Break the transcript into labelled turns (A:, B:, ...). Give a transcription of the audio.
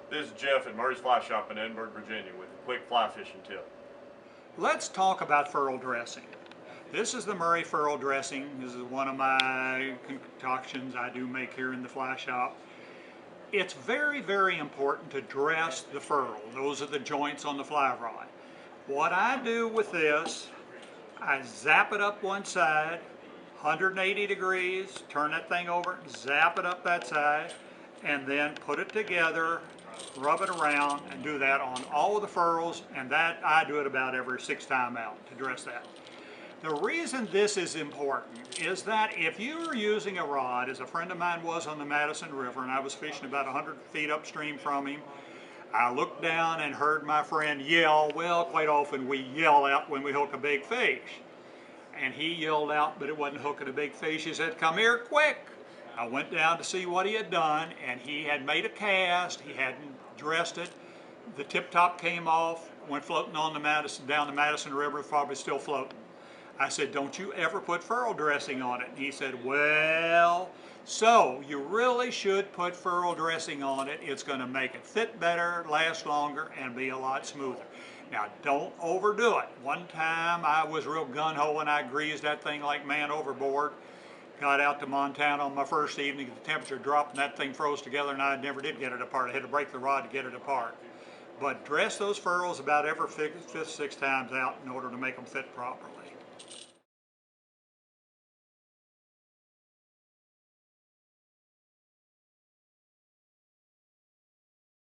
A: This is Jeff at Murray's Fly Shop in Edinburgh, Virginia with a quick fly fishing tip.
B: Let's talk about ferrule dressing. This is the Murray ferrule dressing. This is one of my concoctions I do make here in the fly shop. It's very, very important to dress the ferrule. Those are the joints on the fly rod. What I do with this, I zap it up one side, 180 degrees, turn that thing over, zap it up that side, and then put it together, rub it around, and do that on all of the ferrules, and that I do it about every 6 time out to dress that. The reason this is important is that if you're using a rod, as a friend of mine was on the Madison River, and I was fishing about 100 feet upstream from him, I looked down and heard my friend yell. Well, quite often we yell out when we hook a big fish. And he yelled out, but it wasn't hooking a big fish. He said, "Come here quick." I went down to see what he had done, and he had made a cast. He hadn't dressed it. The tip top came off, went floating on the Madison, down the Madison River, probably still floating. I said, "Don't you ever put ferrule dressing on it?" And he said, "Well, so you really should put ferrule dressing on it. It's going to make it fit better, last longer, and be a lot smoother." Now, don't overdo it. One time I was real gun-ho and I greased that thing like man overboard. Got out to Montana on my first evening, the temperature dropped and that thing froze together and I never did get it apart. I had to break the rod to get it apart. But dress those ferrules about every 5th, 6th times out in order to make them fit properly.